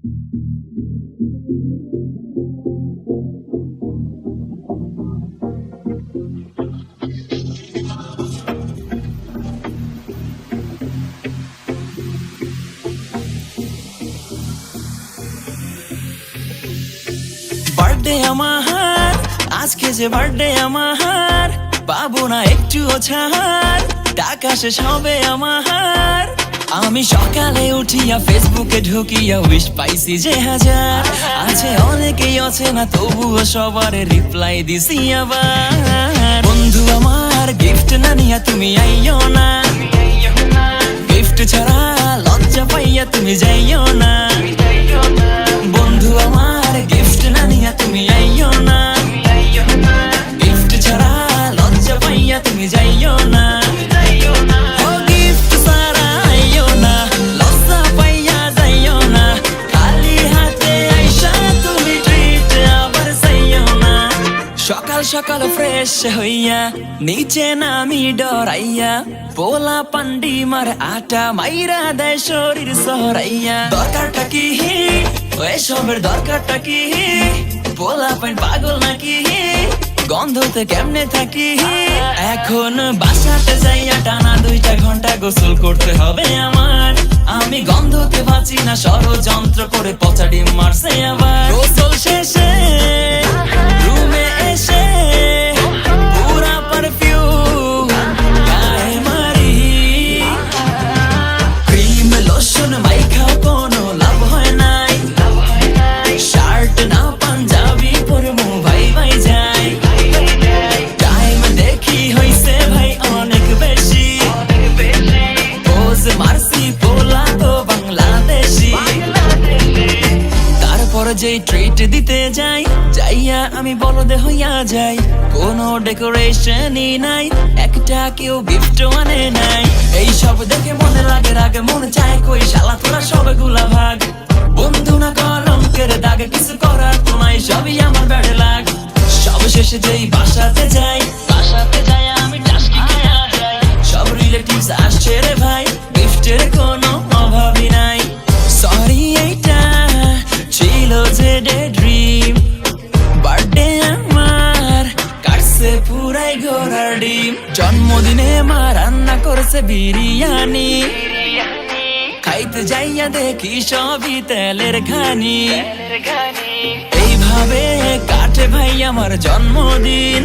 Birthday আমার আজকে, যে বার্থডে আমার, পাবো না একটুও ছাড়, টাকা শেষ হবে আমার। আমি সকালে উঠিয়া ফেসবুকে ঢুকিয়া উইশ পাইছি যে হাজার, আছে অনেকেই আছে না তবুও সবার রিপ্লাই দিছি আবার। বন্ধু আমার গিফট না নিয়া তুমি আইও না, গিফট ছাড়া লজ্জা পাইয়া তুমি যাইও না। বন্ধু আমার গিফট না নিয়া তুমি আইও না, গিফট ছাড়া লজ্জা পাইয়া তুমি যাইও না। ও গিফট ছাড়া আইও না, লজ্জা পাইয়া যাইও না, খালি হাতে আইসা তুমি ট্রিট আবার চাইও না। সকাল সকাল ফ্রেশ হইয়া নিচে নামি ডরাইয়া, পোলা পান্ডি মার আটা মাইরা দেয় শরীর সরাইয়া। দরকারটা কি এসবের, দরকারটা কি? পোলা পাইন পাগল নাকি, গন্ধতে কেমনে থাকি? এখন বাসাতে যাইয়া টানা 2টা ঘন্টা গোসল করতে হবে আমার। আমি গন্ধতে বাঁচি না, ষড়যন্ত্র করে পচা ডিম মারছে আবার। গোসল শেষে রুমে এসে পুরা পারফিউম গায়ে মারি, ক্রিম লোশন মাইখাও কোনো লাভ হয় নাই। শার্ট না পাঞ্জাবি পরে মু ভাই ভাই যাই, টাইম দেখি হইছে ভাই অনেক বেশি, পোজ মারছি পোলা তো বাংলাদেশি। তারপর যেই ট্রিট দিতে যাই, যাইয়া আমি বলদে হইয়া যাই, কোনো ডেকোরেশনই নাই, একটা কেউ গিফট আনে নাই। এই সব দেখে মনে লাগে রাগ, মনে চায় কই শালা তোরা সবগুলা ভাগ। বন্ধু না কলঙ্কের দাগে, কিছু করার তো নাই, সবই আমার ব্যাডে লাগ। সব শেষে যেই বাসাতে যাই, বাসাতে যাই আমি টাস্কি খেয়া যাই। সব রিলেটিভস আসছে রে ভাই, গিফটের কোনো অভাবই নাই। সরি এইটা ছিল যে ডে ড্রিম, বার্থডে আমার কাটছে পুরাই ঘোড়ার ডিম। জন্মদিনে মা রান্না করছে বিরিয়ানি, খাইতে যাইয়া দেখি সবই তেলের ঘানি। এইভাবে কাটে ভাই আমার জন্মদিন।